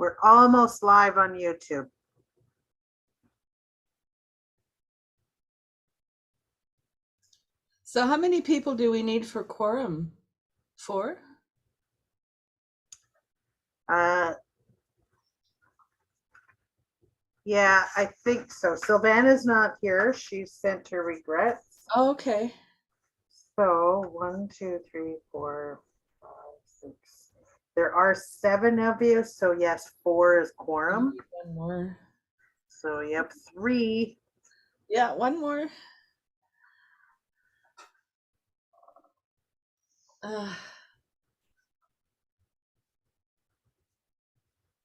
We're almost live on YouTube. So how many people do we need for quorum? 4? Yeah, I think so. Sylvana's not here. She sent her regrets. Oh, okay. So 1, 2, 3, 4, 5, 6. There are 7 of you. So yes, 4 is quorum. One more. So you have 3. Yeah, one more.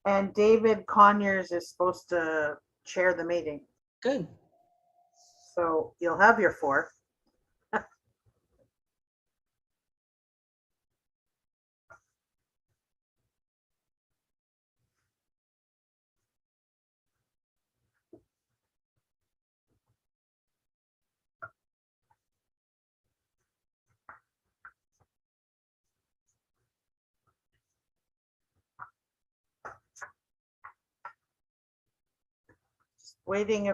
And David Conyers is supposed to chair the meeting. Good. So you'll have your 4. Waiting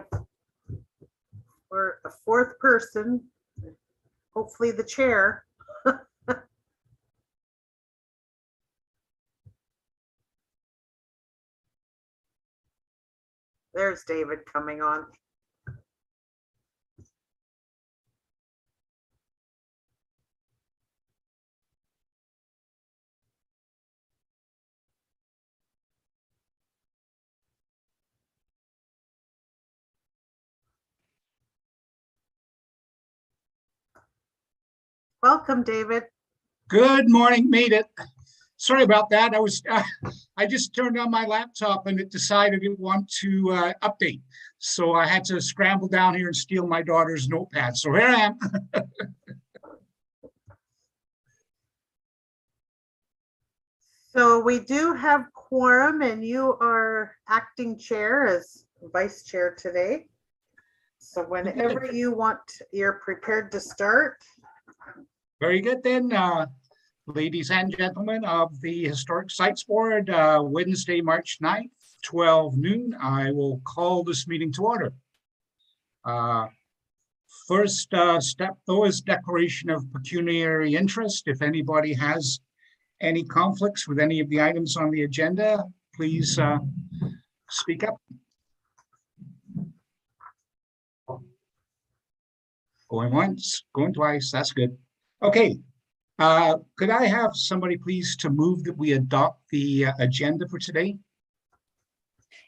for a 4th person, hopefully the chair. There's David coming on. Welcome, David. Good morning, made it. Sorry about that. I just turned on my laptop and it decided it wanted to update. So I had to scramble down here and steal my daughter's notepad. So here I am. So we do have quorum and you are acting chair as vice chair today. So whenever you want, you're prepared to start. Very good then, ladies and gentlemen of the Historic Sites Board, Wednesday, March 9th, 12 noon. I will call this meeting to order. First step, though, is declaration of pecuniary interest. If anybody has any conflicts with any of the items on the agenda, please speak up. Going once, going twice, that's good. Okay, could I have somebody please to move that we adopt the agenda for today?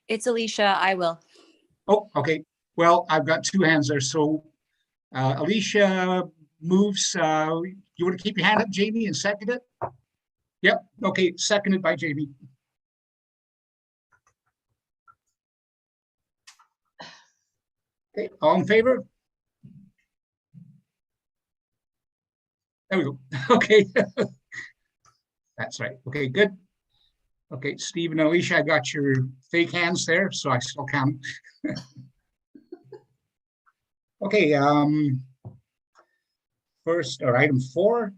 It's Alicia, I will. Oh, okay. Well, I've got 2 hands there. So Alicia moves. You want to keep your hand up, Jamie, and second it? Yep. Okay. Seconded by Jamie. Okay. All in favor? There we go. Okay. That's right. Okay, good. Okay, Steve and Alicia, I got your fake hands there, so I still count. Okay, first, or item 4,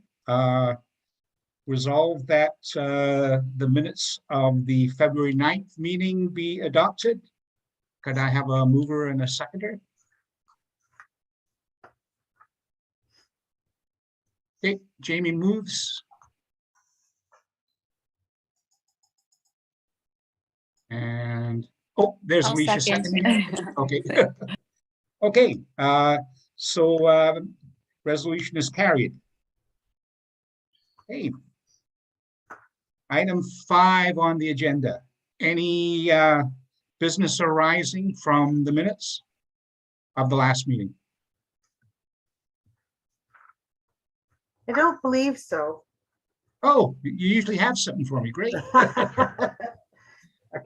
resolve that the minutes of the February 9th meeting be adopted. Could I have a mover and a seconder? Okay, Jamie moves. And, oh, there's I'll Alicia second. seconding. Okay. Okay, so resolution is carried. Okay. Item 5 on the agenda. Any business arising from the minutes of the last meeting? I don't believe so. Oh, you usually have something for me. Great. I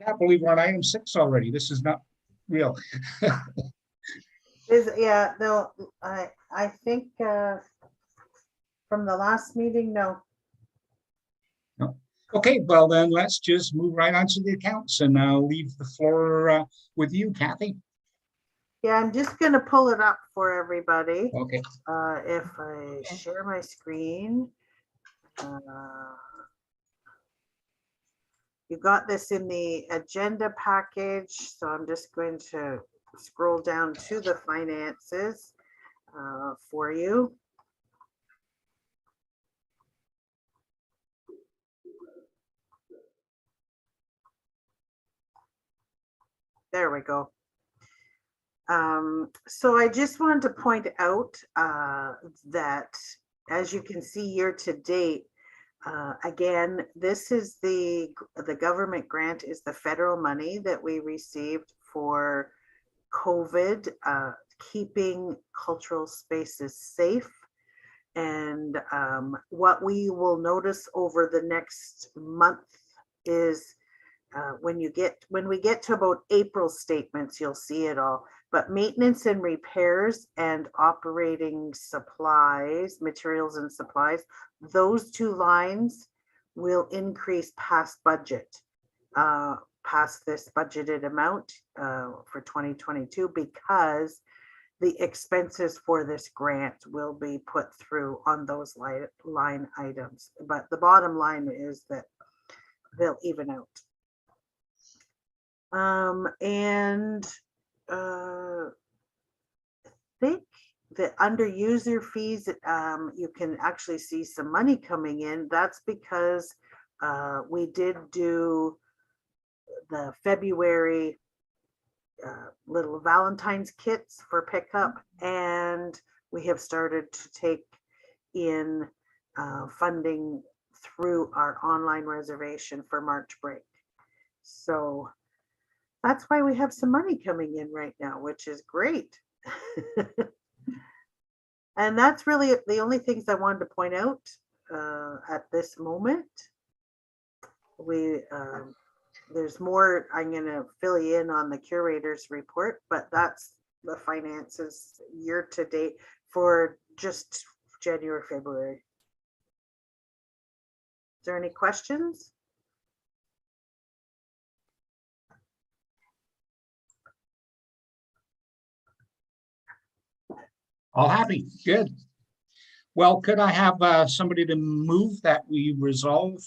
can't believe we're on item 6 already. This is not real. Yeah, no, I think from the last meeting, no. No. Okay, well then let's just move right on to the accounts and I'll leave the floor with you, Kathy. Yeah, I'm just gonna pull it up for everybody. Okay. If I share my screen. You got this in the agenda package, so I'm just going to scroll down to the finances for you. There we go. So I just wanted to point out that, as you can see year to date, again, this is the government grant is the federal money that we received for COVID, keeping cultural spaces safe. And what we will notice over the next month is when we get to about April statements, you'll see it all. But maintenance and repairs and operating supplies, materials and supplies, those two lines will increase past budget, past this budgeted amount for 2022, because the expenses for this grant will be put through on those line items. But the bottom line is that they'll even out. And I think that under user fees, you can actually see some money coming in. That's because we did do the February little Valentine's kits for pickup, and we have started to take in funding through our online reservation for March break. So that's why we have some money coming in right now, which is great. And that's really the only things I wanted to point out at this moment. There's more. I'm going to fill you in on the curator's report, but that's the finances year to date for just January, February. Is there any questions? All happy, good. Well, could I have somebody to move that we resolve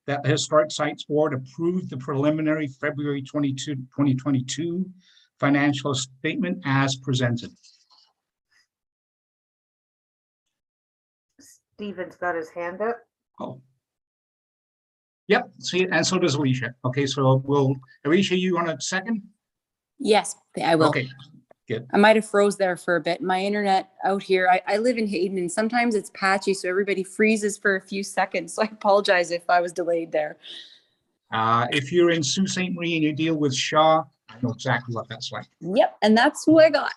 that the Historic Sites Board approve the preliminary February 2022 financial statement as presented? Stephen's got his hand up. Oh. Yep, see, and so does Alicia. Okay, so Alicia, you want a second? Yes, I will. Okay, good. I might have froze there for a bit. My internet out here, I live in Hayden, and sometimes it's patchy, so everybody freezes for a few seconds. So I apologize if I was delayed there. If you're in Sault Ste. Marie and you deal with Shaw, I know exactly what that's like. Yep, and that's who I got.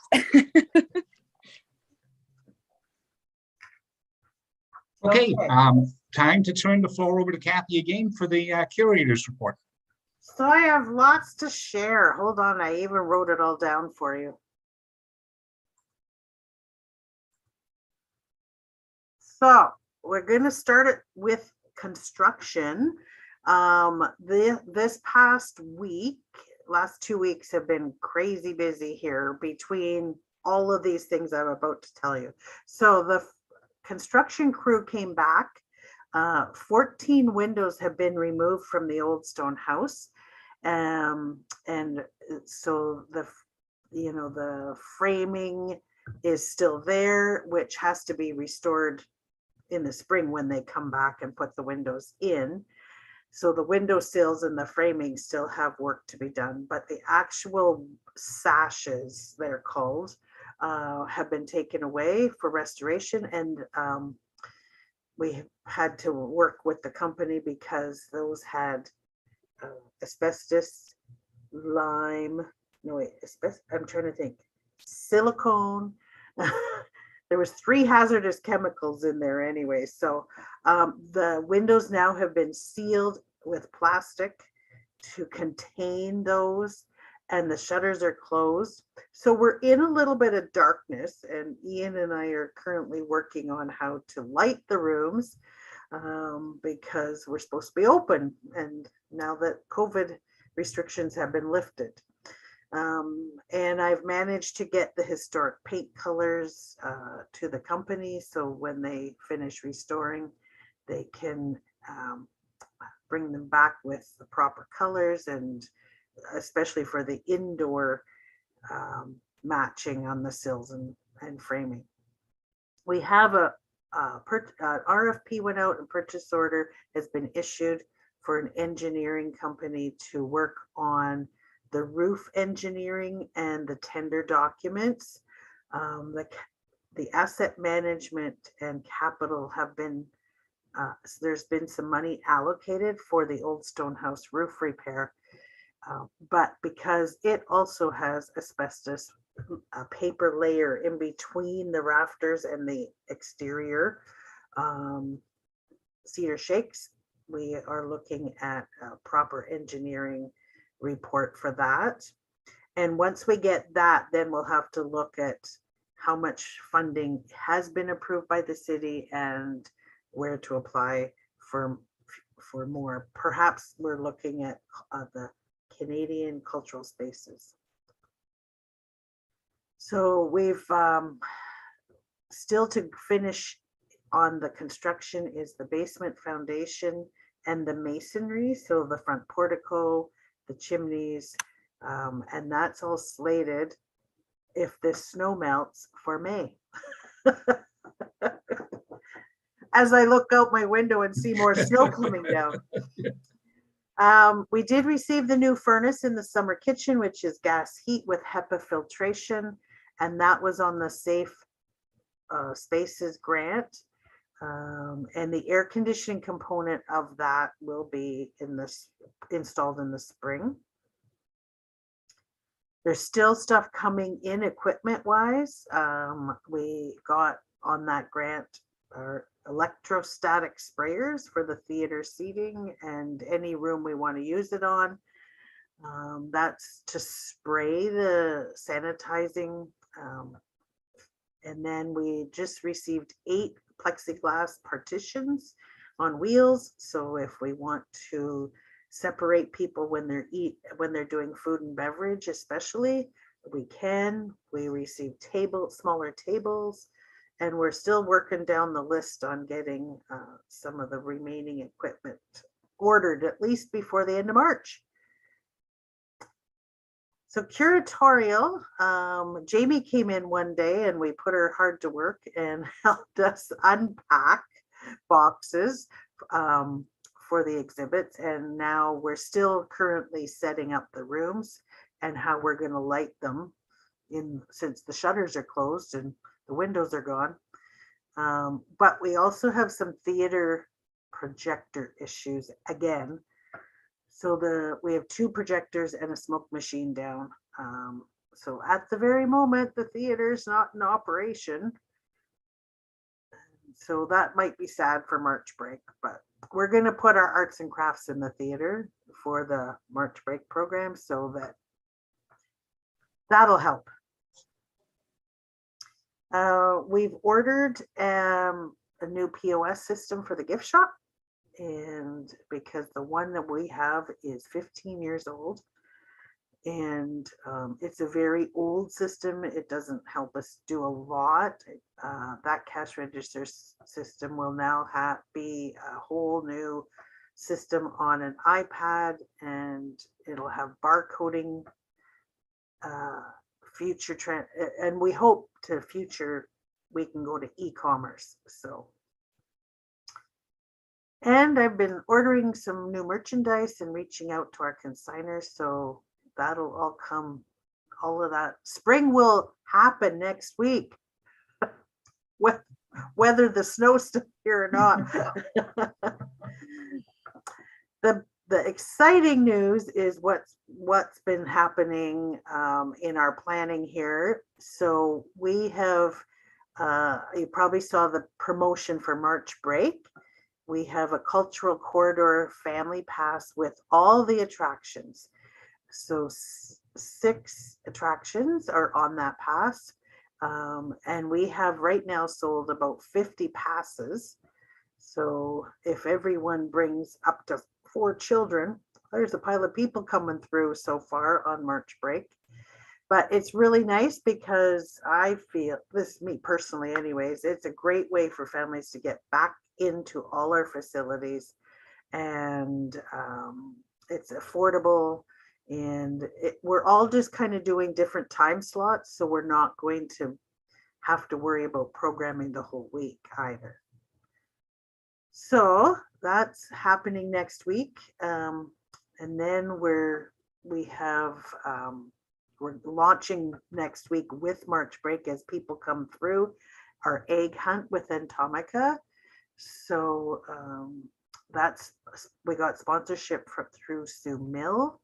Okay, time to turn the floor over to Kathy again for the curator's report. So I have lots to share. Hold on, I even wrote it all down for you. So we're going to start it with construction. This past week, last 2 weeks have been crazy busy here between all of these things I'm about to tell you. So the construction crew came back. 14 windows have been removed from the old stone house. And so the framing is still there, which has to be restored in the spring when they come back and put the windows in. So the window sills and the framing still have work to be done, but the actual sashes, they're called, have been taken away for restoration. And we had to work with the company because those had asbestos, lime, I'm trying to think, silicone. There was 3 hazardous chemicals in there anyway. So the windows now have been sealed with plastic to contain those, and the shutters are closed. So we're in a little bit of darkness, and Ian and I are currently working on how to light the rooms because we're supposed to be open, and now that COVID restrictions have been lifted. And I've managed to get the historic paint colors to the company, so when they finish restoring, they can bring them back with the proper colors, and especially for the indoor matching on the sills and framing. We have a RFP went out and purchase order has been issued for an engineering company to work on the roof engineering and the tender documents. The asset management and capital have been, there's been some money allocated for the old stone house roof repair. But because it also has asbestos, a paper layer in between the rafters and the exterior cedar shakes, we are looking at a proper engineering report for that. And once we get that, then we'll have to look at how much funding has been approved by the city and where to apply for more. Perhaps we're looking at the Canadian cultural spaces. So we've still to finish on the construction is the basement foundation and the masonry. So the front portico, the chimneys, and that's all slated, if this snow melts, for May. As I look out my window and see more snow coming down. We did receive the new furnace in the summer kitchen, which is gas heat with HEPA filtration, and that was on the Safe Spaces grant. And the air conditioning component of that will be installed in the spring. There's still stuff coming in equipment wise. We got on that grant our electrostatic sprayers for the theater seating and any room we want to use it on. That's to spray the sanitizing. And then we just received 8 plexiglass partitions on wheels. So if we want to separate people when they're doing food and beverage, especially, we can. We received smaller tables, and we're still working down the list on getting some of the remaining equipment ordered at least before the end of March. So curatorial, Jamie came in one day and we put her hard to work and helped us unpack boxes for the exhibits. And now we're still currently setting up the rooms and how we're going to light them since the shutters are closed and the windows are gone. But we also have some theater projector issues again. So we have 2 projectors and a smoke machine down. So at the very moment, the theater's not in operation. So that might be sad for March break, but we're going to put our arts and crafts in the theater for the March break program, so that'll help. We've ordered a new POS system for the gift shop. And because the one that we have is 15 years old, and it's a very old system, it doesn't help us do a lot. That cash register system will now be a whole new system on an iPad, and it'll have barcoding, future trend, and we hope to future we can go to e-commerce. So. And I've been ordering some new merchandise and reaching out to our consigners. So that'll all come, all of that. Spring will happen next week, whether the snow's still here or not. The exciting news is what's been happening in our planning here. So we have, you probably saw the promotion for March break. We have a cultural corridor family pass with all the attractions. So 6 attractions are on that pass. And we have right now sold about 50 passes. So if everyone brings up to 4 children, there's a pile of people coming through so far on March break. But it's really nice because I feel, this is me personally anyways, it's a great way for families to get back into all our facilities and it's affordable. And we're all just kind of doing different time slots, so we're not going to have to worry about programming the whole week either. So that's happening next week. And then we're launching next week with March break as people come through our egg hunt with Atomica. So we got sponsorship through Sue Mill,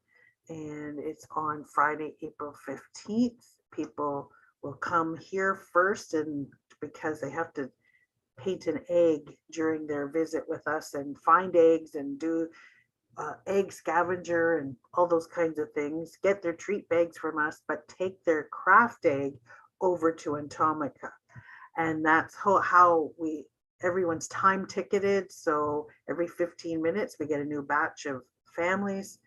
and it's on Friday, April 15th. People will come here first, and because they have to paint an egg during their visit with us and find eggs and do egg scavenger and all those kinds of things, get their treat bags from us, but take their craft egg over to Atomica. And that's how everyone's time ticketed. So every 15 minutes, we get a new batch of families.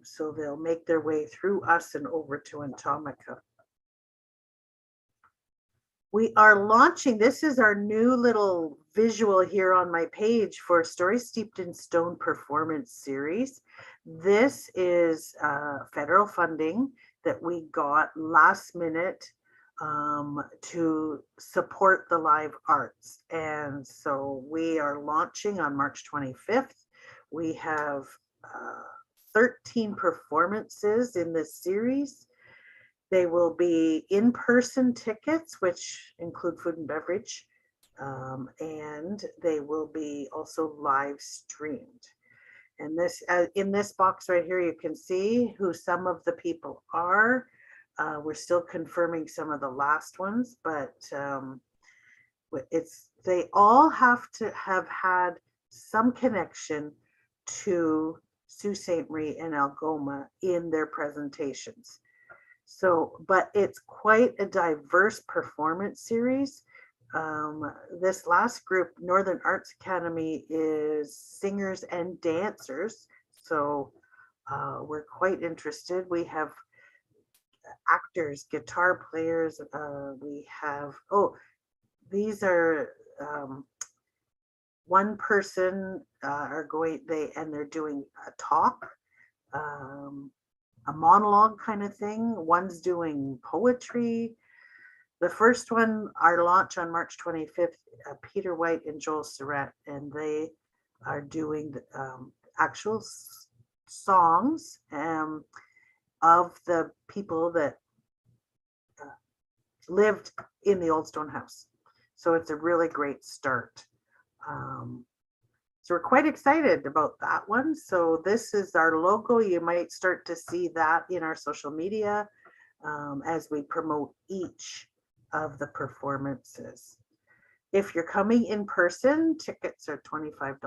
So they'll make their way through us and over to Atomica. We are launching, this is our new little visual here on my page for Stories Steeped in Stone performance series. This is federal funding that we got last minute to support the live arts. And so we are launching on March 25th. We have 13 performances in this series. They will be in-person tickets, which include food and beverage, and they will be also live streamed. And this, in this box right here, you can see who some of the people are. We're still confirming some of the last ones, but they all have to have had some connection to Sault Ste. Marie and Algoma in their presentations. So, but it's quite a diverse performance series. This last group, Northern Arts Academy, is singers and dancers. So we're quite interested. We have actors, guitar players. We have, these are one person they're doing a talk. A monologue kind of thing. One's doing poetry. The first one, our launch on March 25th, Peter White and Joel Surratt, and they are doing actual songs of the people that lived in the Old Stone House. So it's a really great start. So we're quite excited about that one. So this is our logo. You might start to see that in our social media as we promote each of the performances. If you're coming in person, tickets are $25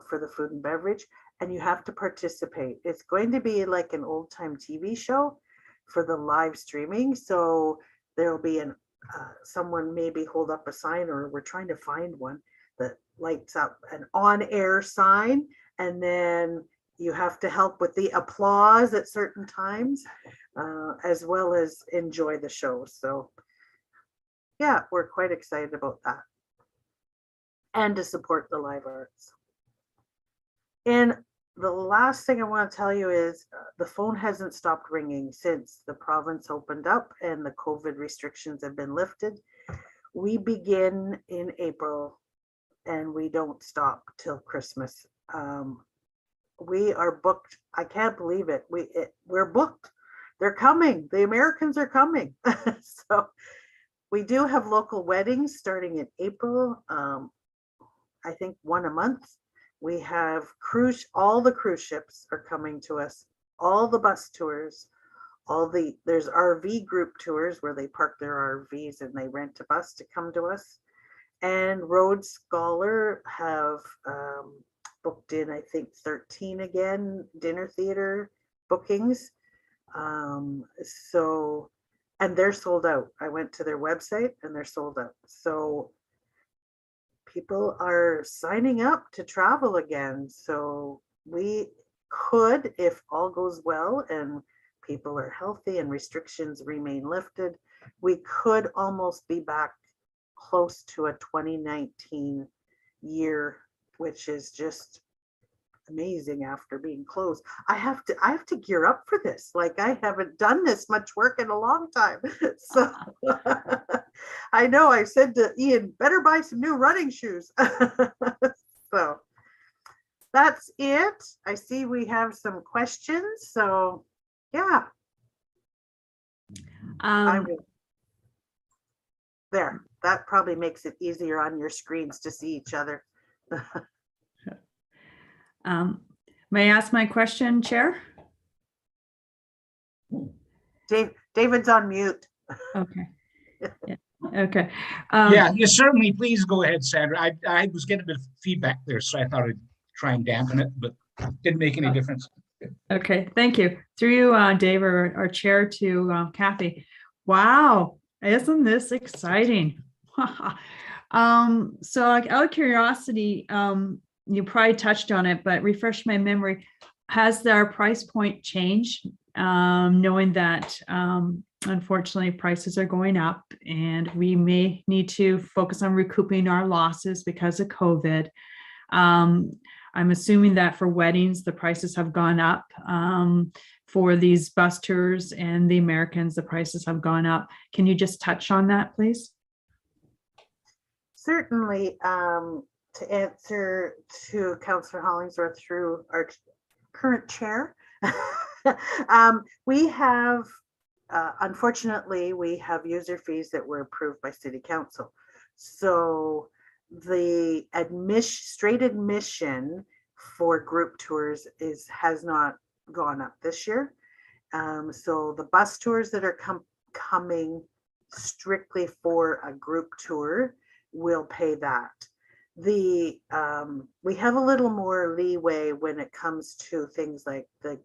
for the food and beverage, and you have to participate. It's going to be like an old time TV show for the live streaming. So there'll be someone maybe hold up a sign, or we're trying to find one that lights up an on-air sign, and then you have to help with the applause at certain times, as well as enjoy the show. So yeah, we're quite excited about that, and to support the live arts. And the last thing I want to tell you is the phone hasn't stopped ringing since the province opened up and the COVID restrictions have been lifted. We begin in April and we don't stop till Christmas. We are booked. I can't believe it. We're booked. They're coming. The Americans are coming. So we do have local weddings starting in April. I think one a month. We have all the cruise ships are coming to us, all the bus tours, there's RV group tours where they park their RVs and they rent a bus to come to us. And Rhodes Scholar have booked in, I think, 13 again, dinner theater bookings. So, and they're sold out. I went to their website and they're sold out. So people are signing up to travel again. So we could, if all goes well and people are healthy and restrictions remain lifted, we could almost be back close to a 2019 year which is just amazing after being closed. I have to gear up for this. Like, I haven't done this much work in a long time. So I know I said to Ian, better buy some new running shoes. So that's it. I see we have some questions. So yeah, I will. There, that probably makes it easier on your screens to see each other. May I ask my question, Chair? David's on mute. Okay. Yeah. Okay. Yeah, you certainly, please go ahead, Sandra. I was getting a bit of feedback there, so I thought I'd try and dampen it, but didn't make any difference. Okay, thank you. Through you, Dave, our chair, to Kathy. Wow, isn't this exciting? So out of curiosity, you probably touched on it, but refresh my memory. Has our price point changed? Knowing that unfortunately prices are going up and we may need to focus on recouping our losses because of COVID. I'm assuming that for weddings, the prices have gone up. For these bus tours and the Americans, the prices have gone up. Can you just touch on that, please? Certainly, to answer to Councillor Hollingsworth through our current chair, we have, unfortunately, we have user fees that were approved by City Council. So the straight admission for group tours has not gone up this year. So the bus tours that are coming strictly for a group tour will pay that. We have a little more leeway when it comes to things like the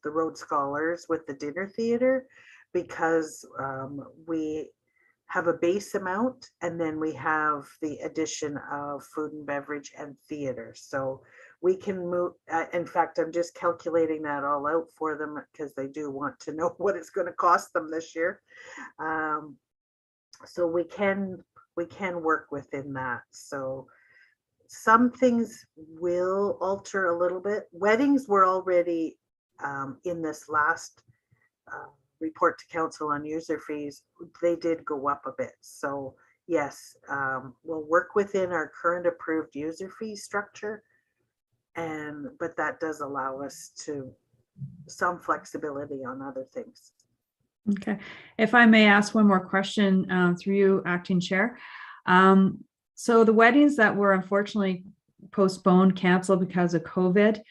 Rhodes Scholars with the dinner theater, because we have a base amount and then we have the addition of food and beverage and theater. So we can move. In fact, I'm just calculating that all out for them because they do want to know what it's going to cost them this year. So we can work within that. So some things will alter a little bit. Weddings were already in this last report to council on user fees, they did go up a bit. So yes, we'll work within our current approved user fee structure, but that does allow us to some flexibility on other things. Okay, if I may ask one more question through you, Acting Chair. So the weddings that were unfortunately postponed, canceled because of COVID,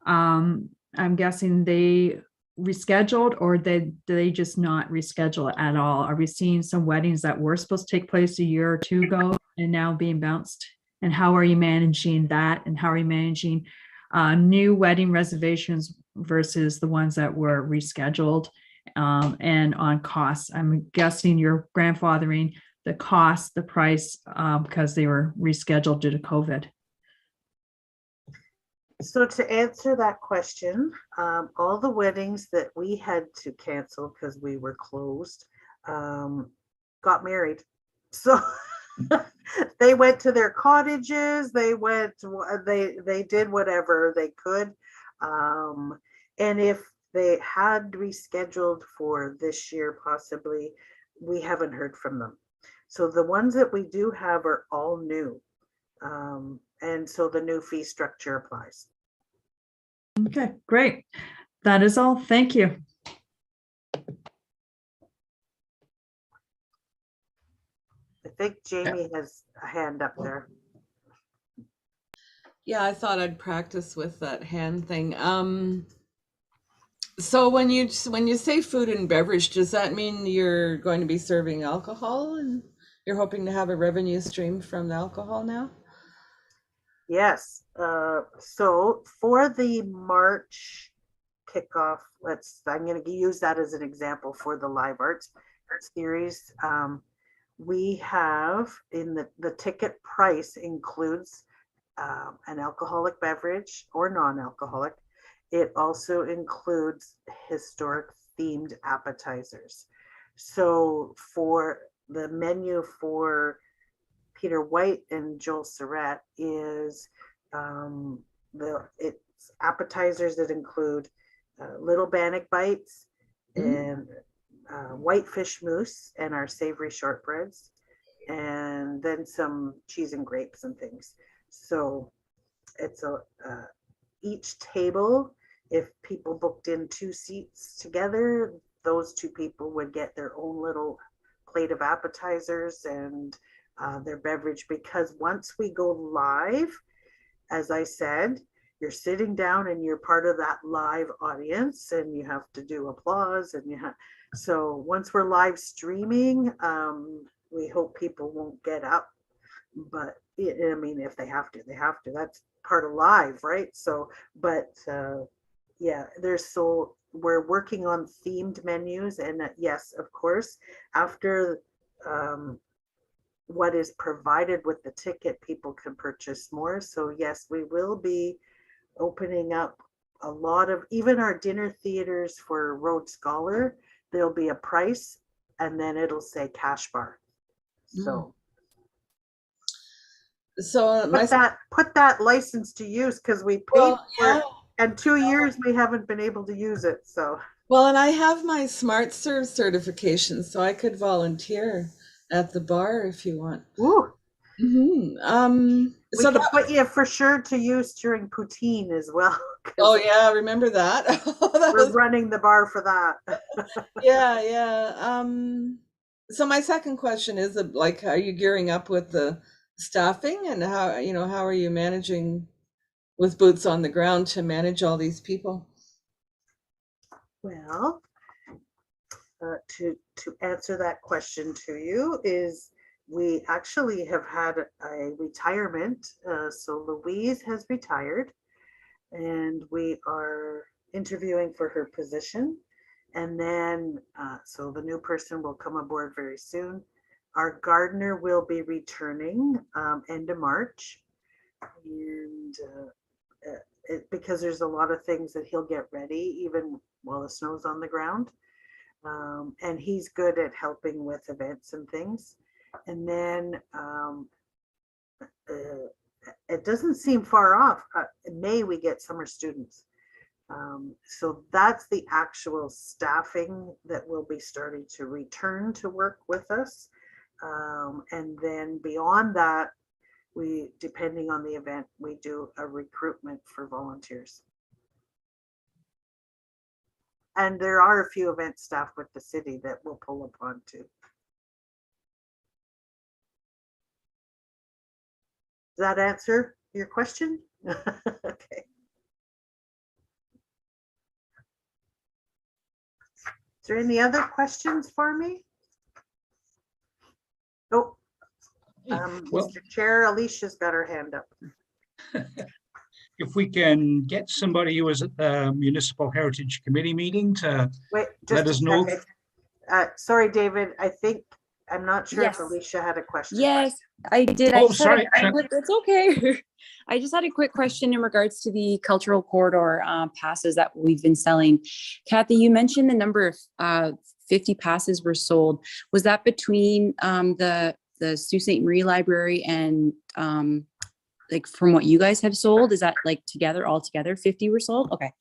I'm guessing they rescheduled, or did they just not reschedule at all? Are we seeing some weddings that were supposed to take place a year or two ago and now being bounced? And how are you managing that? And how are you managing new wedding reservations versus the ones that were rescheduled? And on costs, I'm guessing you're grandfathering the cost, the price, because they were rescheduled due to COVID. So to answer that question, all the weddings that we had to cancel because we were closed got married. So they went to their cottages, they did whatever they could. And if they had rescheduled for this year, possibly, we haven't heard from them. So the ones that we do have are all new. And so the new fee structure applies. Okay, great. That is all. Thank you. I think Jamie has a hand up there. Yeah, I thought I'd practice with that hand thing. So when you say food and beverage, does that mean you're going to be serving alcohol and you're hoping to have a revenue stream from the alcohol now? Yes. So for the March kickoff, I'm going to use that as an example for the live arts series. We have in the ticket price includes an alcoholic beverage or non-alcoholic. It also includes historic themed appetizers. So for the menu for Peter White and Joel Surratt is it's appetizers that include little bannock bites and whitefish mousse and our savory shortbreads, and then some cheese and grapes and things. So it's each table, if people booked in 2 seats together, those 2 people would get their own little plate of appetizers and their beverage, because once we go live, as I said, you're sitting down and you're part of that live audience, and you have to do applause, and so once we're live streaming, we hope people won't get up, but I mean, if they have to, that's part of live, right? So, but yeah, we're working on themed menus, and yes, of course, after what is provided with the ticket, people can purchase more. So yes, we will be opening up a lot of, even our dinner theaters for Rhodes Scholar, there'll be a price and then it'll say cash bar. So So put that license to use, because we paid for it, and 2 years we haven't been able to use it. So well, and I have my Smart Serve certification, so I could volunteer at the bar if you want. woo, we So can put you for sure to use during poutine as well. oh yeah, remember that? We're running the bar for that. Yeah. So my second question is, like, are you gearing up with the staffing, and how are you managing with boots on the ground to manage all these people? Well, to answer that question to you is, we actually have had a retirement. So Louise has retired, and we are interviewing for her position. And then, so the new person will come aboard very soon. Our gardener will be returning end of March. And because there's a lot of things that he'll get ready even while the snow's on the ground. And he's good at helping with events and things. And then it doesn't seem far off. In May, we get summer students. So that's the actual staffing that will be starting to return to work with us. And then beyond that, depending on the event, we do a recruitment for volunteers. And there are a few event staff with the city that we'll pull upon too. Does that answer your question? Okay. Is there any other questions for me? Oh, Well, Mr. Chair, Alicia's got her hand up. if we can get somebody who was at the Municipal Heritage Committee meeting to Wait, let just us a know. second. Sorry, David, I'm not sure Yes. if Alicia had a question. Yes, I did. Oh, I just had sorry. it's okay. I just had a quick question in regards to the cultural corridor passes that we've been selling. Kathy, you mentioned the number of 50 passes were sold. Was that between the Sault Ste. Marie Library and like from what you guys have sold? Is that like all together 50 were sold? Okay.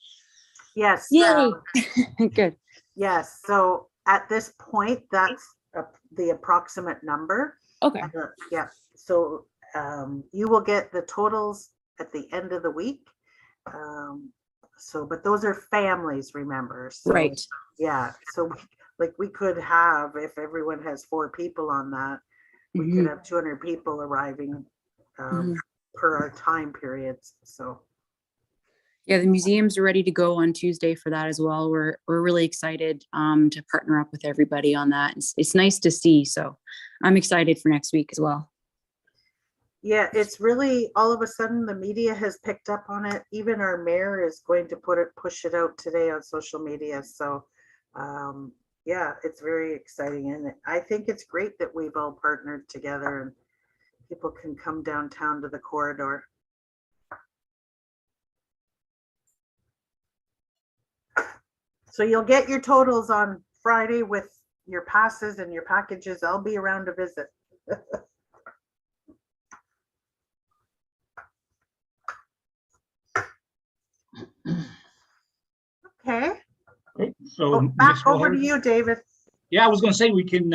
Yes. Yay. Good. Yes. So at this point, that's the approximate number. Okay. Yeah. So you will get the totals at the end of the week. But those are families, remember? So, right. Yeah. So we could have, if everyone has 4 people on that, we could have 200 people arriving per our time periods. So. Yeah, the museums are ready to go on Tuesday for that as well. We're really excited to partner up with everybody on that. It's nice to see. So I'm excited for next week as well. Yeah, it's really, all of a sudden the media has picked up on it. Even our mayor is going to push it out today on social media. So yeah, it's very exciting. And I think it's great that we've all partnered together and people can come downtown to the corridor. So you'll get your totals on Friday with your passes and your packages. I'll be around to visit. So Oh, back municipal over to heritage. you, David. Yeah, I was gonna say we can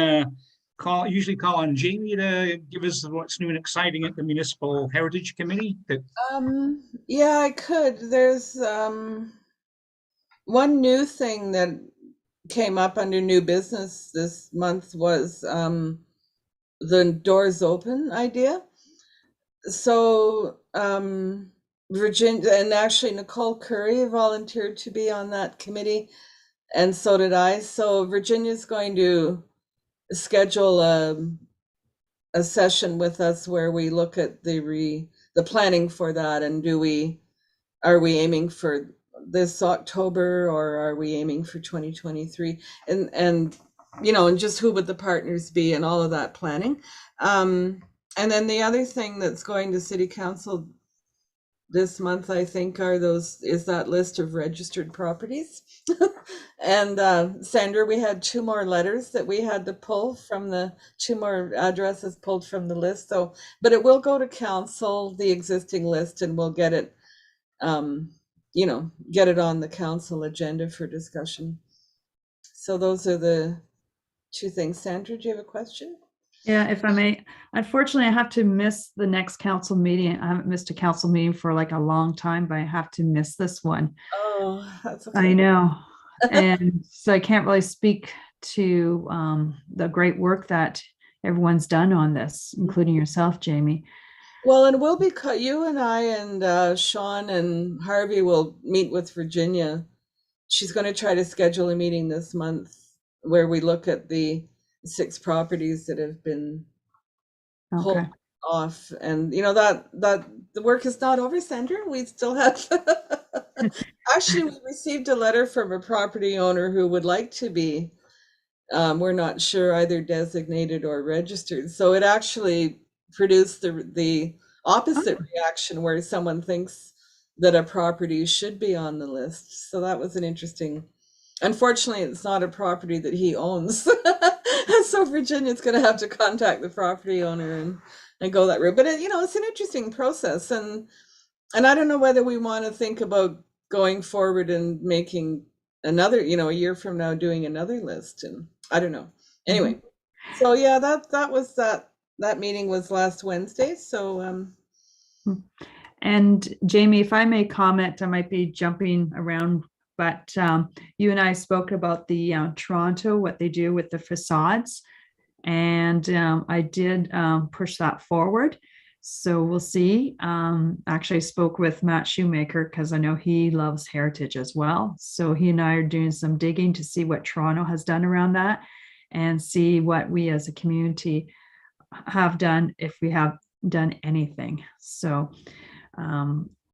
usually call on Jamie to give us what's new and exciting at the Municipal Heritage Committee. That Yeah, I could. There's one new thing that came up under new business this month was the doors open idea. So Virginia, and actually Nicole Curry volunteered to be on that committee, and so did I. So Virginia's going to schedule a session with us where we look at the planning for that, and are we aiming for this October, or are we aiming for 2023? And and just who would the partners be and all of that planning. And then the other thing that's going to City Council this month, I think, is that list of registered properties. And Sandra, we had two more letters that we had to pull from two more addresses pulled from the list. So, but it will go to council, the existing list, and we'll get it, get it on the council agenda for discussion. So those are the two things. Sandra, do you have a question? Yeah, if I may, unfortunately, I have to miss the next council meeting. I haven't missed a council meeting for like a long time, but I have to miss this one. Oh, that's okay. I know. And so I can't really speak to the great work that everyone's done on this, including yourself, Jamie. Well, and we'll be, you and I and Sean and Harvey will meet with Virginia. She's going to try to schedule a meeting this month where we look at the 6 properties that have been pulled Okay. off. And that the work is not over, Sandra. We still have actually, we received a letter from a property owner who would like to be, we're not sure, either designated or registered. So it actually produced the opposite reaction, where someone thinks that a property should be on the list. So that was an interesting. Unfortunately, it's not a property that he owns. So Virginia's going to have to contact the property owner and go that route. But it's an interesting process, and I don't know whether we want to think about going forward and making another, a year from now, doing another list, and I don't know. Anyway, so yeah, that was that meeting was last Wednesday. So And Jamie, if I may comment, I might be jumping around, but you and I spoke about the Toronto, what they do with the facades, and I did push that forward. So we'll see. Actually, I spoke with Matt Shoemaker because I know he loves heritage as well. So he and I are doing some digging to see what Toronto has done around that, and see what we as a community have done, if we have done anything. So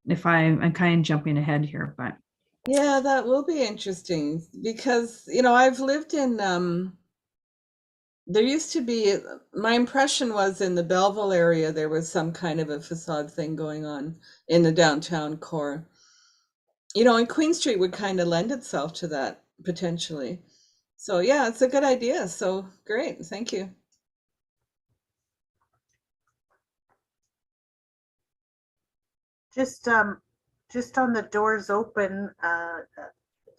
if I'm kind of jumping ahead here, but yeah, that will be interesting, because I've lived in there used to be, my impression was, in the Belleville area there was some kind of a facade thing going on in the downtown core. And Queen Street would kind of lend itself to that potentially. So yeah, it's a good idea. So great, thank you. Just on the doors open,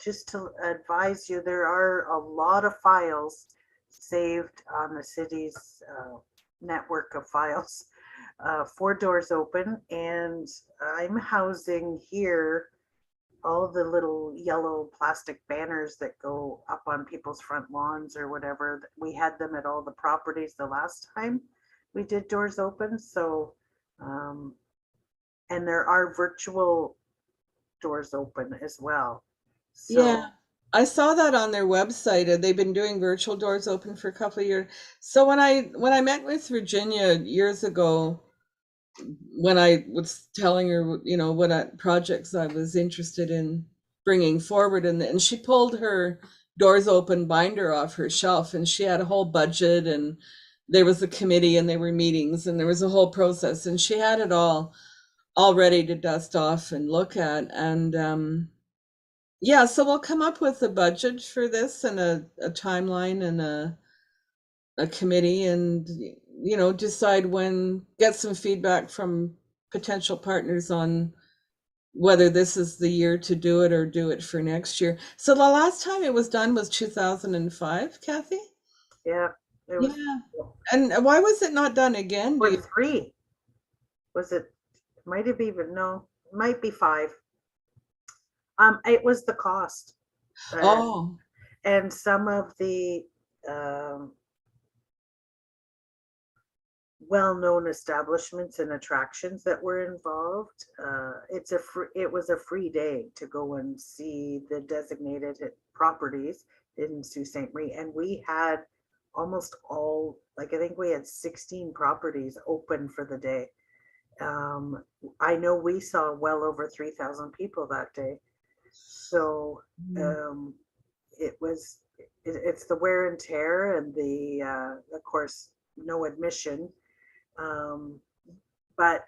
just to advise you, there are a lot of files saved on the city's network of files for doors open, and I'm housing here all the little yellow plastic banners that go up on people's front lawns or whatever. We had them at all the properties the last time we did doors open. So and there are virtual doors open as well. So, Yeah, I saw that on their website, and they've been doing virtual doors open for a couple of years. So when I met with Virginia years ago, when I was telling her, what projects I was interested in bringing forward, and she pulled her doors open binder off her shelf, and she had a whole budget, and there was a committee, and there were meetings, and there was a whole process, and she had it all ready to dust off and look at. And yeah, so we'll come up with a budget for this, and a timeline, and a committee, and decide when, get some feedback from potential partners on whether this is the year to do it or do it for next year. So the last time it was done was 2005, Kathy? Yeah, it was, Yeah. And why was it not done again? or 3. Was it, might have even, no, it might be 5. It was the cost. Oh, And some of the um, well-known establishments and attractions that were involved. It was a free day to go and see the designated properties in Sault Ste. Marie, and we had almost all, like I think we had 16 properties open for the day. I know we saw well over 3,000 people that day. So it's the wear and tear and the of course no admission, but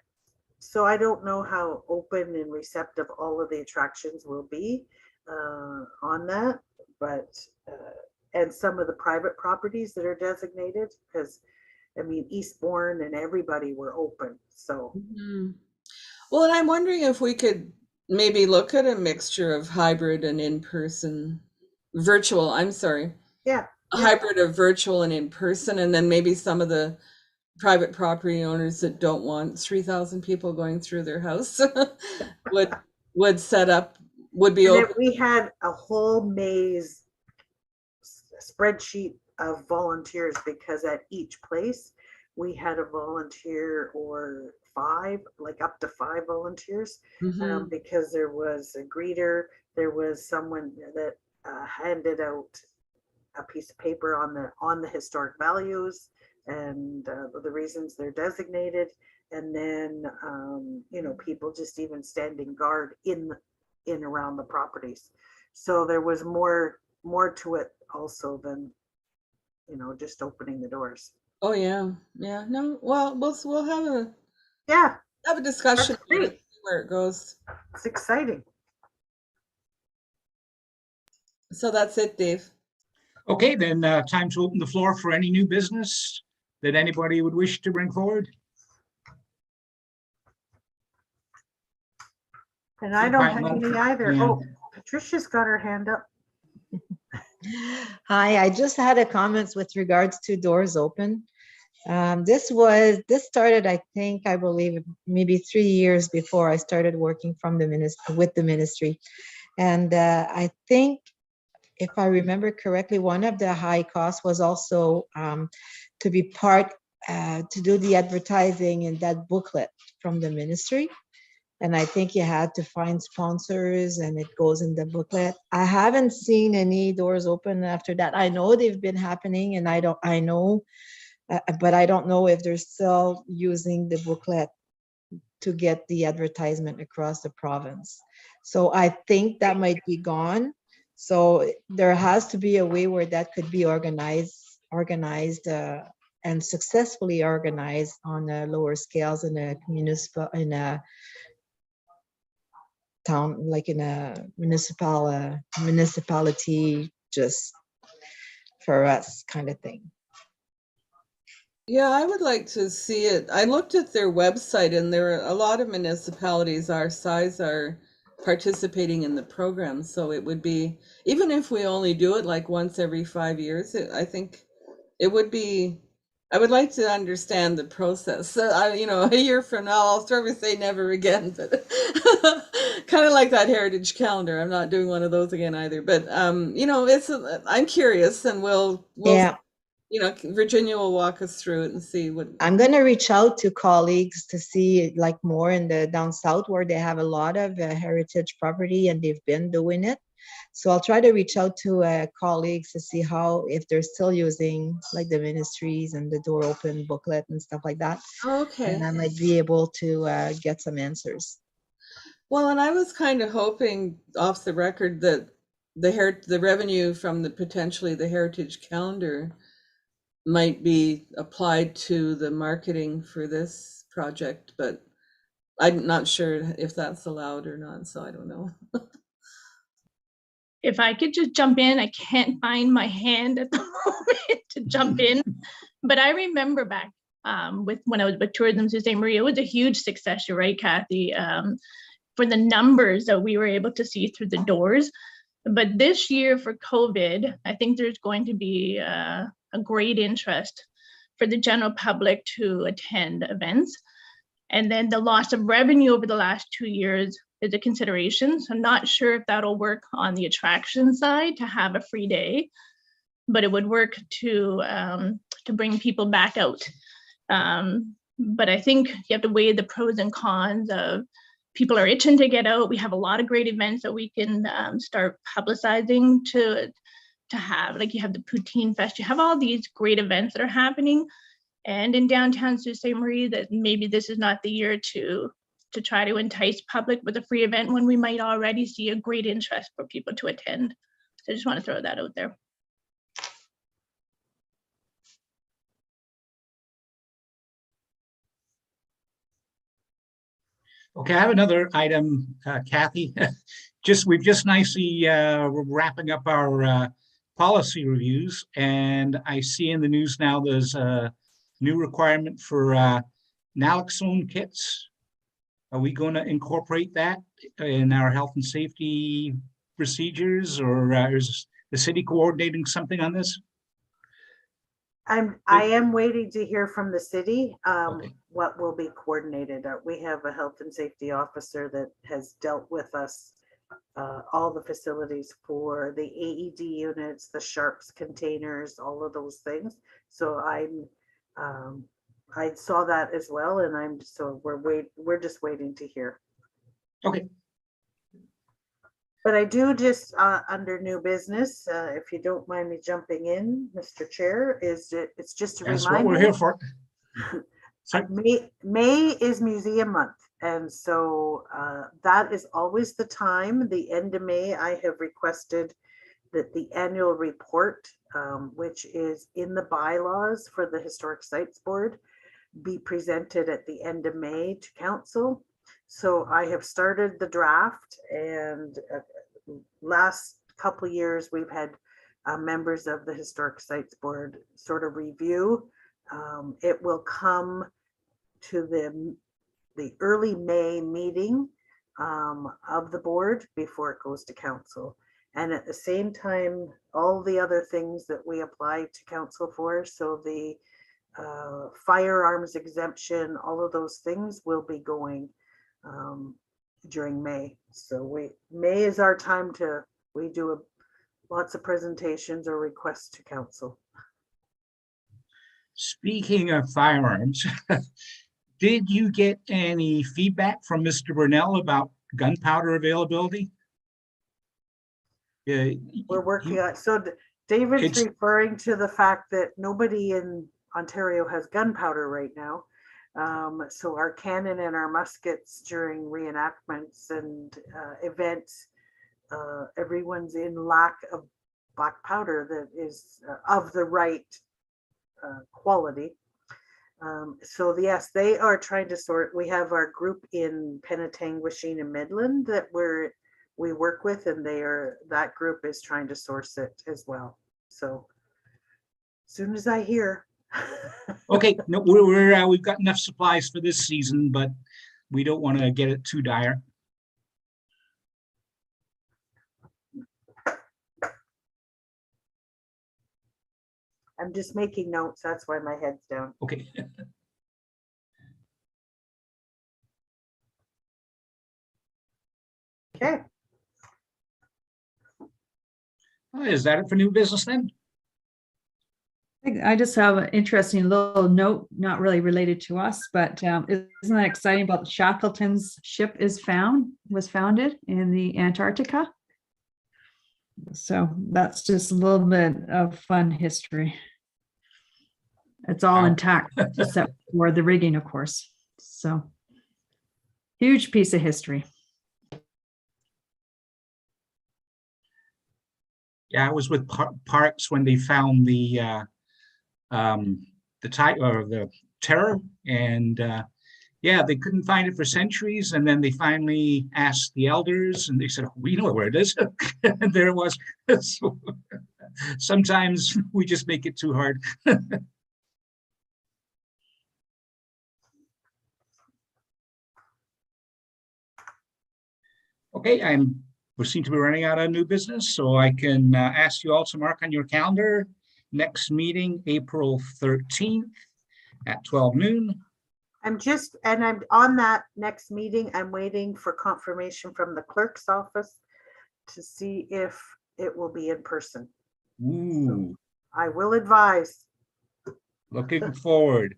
so I don't know how open and receptive all of the attractions will be on that, but and some of the private properties that are designated, because I mean Eastbourne and everybody were open, so well, and I'm wondering if we could maybe look at a mixture of hybrid and in-person, virtual, I'm sorry, yeah, a yeah. hybrid of virtual and in-person, and then maybe some of the private property owners that don't want 3,000 people going through their house would set up, would be And then open. we had a whole maze spreadsheet of volunteers, because at each place we had a volunteer or 5, like up to 5 volunteers, Mhm. because there was a greeter, there was someone that handed out a piece of paper on the historic values and the reasons they're designated, and then people just even standing guard in around the properties. So there was more to it also than just opening the doors. Oh yeah, yeah. No, well, we'll Yeah, have a discussion that's about it, great. see where it goes. It's exciting. So that's it, Dave. Okay, then time to open the floor for any new business that anybody would wish to bring forward. And I don't have Well, any either. yeah. Oh, Patricia's got her hand up. Hi, I just had a comments with regards to doors open. This started, I believe, maybe 3 years before I started working with the ministry. And I think, if I remember correctly, one of the high costs was also to be to do the advertising in that booklet from the ministry. And I think you had to find sponsors, and it goes in the booklet. I haven't seen any doors open after that. I know they've been happening, and I know, but I don't know if they're still using the booklet to get the advertisement across the province. So I think that might be gone. So there has to be a way where that could be organized and successfully organized on lower scales in a town, like in a municipality, just for us kind of thing. Yeah, I would like to see it. I looked at their website, and there are a lot of municipalities our size are participating in the program. So it would be, even if we only do it like once every 5 years, I think it would be, I would like to understand the process. So a year from now, I'll probably say never again, but kind of like that heritage calendar. I'm not doing one of those again either. But I'm curious, and we'll Yeah, Virginia will walk us through it and see what. I'm going to reach out to colleagues to see, like, more in the down south where they have a lot of heritage property and they've been doing it. So I'll try to reach out to colleagues to see if they're still using, like, the ministries and the door open booklet and stuff like that. Okay. And I might be able to get some answers. Well, and I was kind of hoping off the record that the revenue from potentially the heritage calendar might be applied to the marketing for this project, but I'm not sure if that's allowed or not, so I don't know. If I could just jump in, I can't find my hand at the moment to jump in, but I remember back when I was with Tourism Sault Ste. Marie, it was a huge success. You're right, Kathy. for the numbers that we were able to see through the doors. But this year for COVID, I think there's going to be a great interest for the general public to attend events. And then the loss of revenue over the last 2 years is a consideration. So I'm not sure if that'll work on the attraction side to have a free day, but it would work to bring people back out. But I think you have to weigh the pros and cons of people are itching to get out. We have a lot of great events that we can start publicizing to have, like you have the Poutine Fest, you have all these great events that are happening. And in downtown Sault Ste. Marie, that maybe this is not the year to try to entice public with a free event when we might already see a great interest for people to attend. So I just want to throw that out there. Okay, I have another item, Kathy. We've just nicely we're wrapping up our policy reviews, and I see in the news now there's a new requirement for Naloxone Kits. Are we going to incorporate that in our health and safety procedures, or is the city coordinating something on this? I am waiting to hear from the city Okay. what will be coordinated. We have a health and safety officer that has dealt with us all the facilities for the AED units, the Sharps containers, all of those things. So I saw that as well, and we're just waiting to hear. Okay. But I do just under new business, if you don't mind me jumping in, Mr. Chair, it's just a That's what reminder. we're here for. May is Museum Month, and so that is always the time. The end of May, I have requested that the annual report, which is in the bylaws for the Historic Sites Board, be presented at the end of May to council. So I have started the draft, and last couple of years we've had members of the Historic Sites Board sort of review. It will come to the early May meeting of the board before it goes to council. And at the same time, all the other things that we apply to council for, so the firearms exemption, all of those things will be going during May. So May is our time we do lots of presentations or requests to council. Speaking of firearms, did you get any feedback from Mr. Burnell about gunpowder availability? We're working on, so David's referring to the fact that nobody in Ontario has gunpowder right now. So our cannon and our muskets during reenactments and events, everyone's in lack of black powder that is of the right quality. So yes, they are trying to sort. We have our group in Penetanguishene and Midland that we work with, and that group is trying to source it as well. So as soon as I hear. Okay, no, we've got enough supplies for this season, but we don't want to get it too dire. I'm just making notes. That's why my head's down. Okay. Okay. Is that it for new business then? I just have an interesting little note, not really related to us, but isn't that exciting about Shackleton's ship was founded in the Antarctica? So that's just a little bit of fun history. It's all intact except for the rigging, of course. So huge piece of history. Yeah, I was with Parks when they found the Terror, and yeah, they couldn't find it for centuries, and then they finally asked the elders, and they said, oh, we know where it is. And there it was. So, sometimes we just make it too hard. Okay, we seem to be running out of new business, so I can ask you all to mark on your calendar. Next meeting, April 13th at 12 noon. I'm on that next meeting. I'm waiting for confirmation from the clerk's office to see if it will be in person. Ooh, I will advise. looking forward.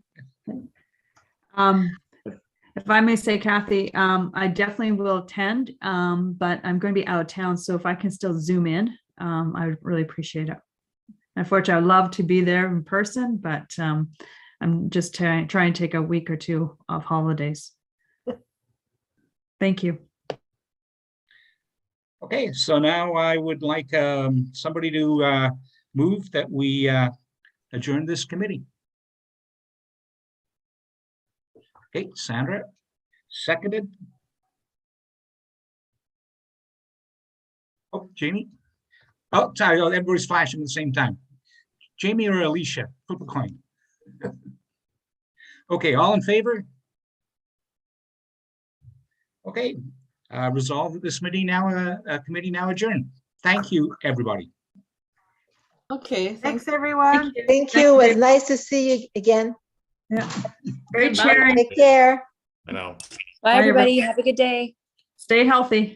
If I may say, Kathy, I definitely will attend, but I'm going to be out of town. So if I can still Zoom in, I would really appreciate it. Unfortunately, I'd love to be there in person, but I'm just trying to take a week or two of holidays. Thank you. Okay, so now I would like somebody to move that we adjourn this committee. Okay, Sandra, seconded. Oh, Jamie. Oh, sorry, everybody's flashing at the same time. Jamie or Alicia, flip a coin. Okay, all in favor? Okay, resolve that this committee now adjourned. Thank you, everybody. Okay, Thanks, everyone. Thank you. It was nice to see you again. Yeah. Great Bye. sharing. Take care. I know. Bye, Bye, everybody. Have a good day. Stay healthy.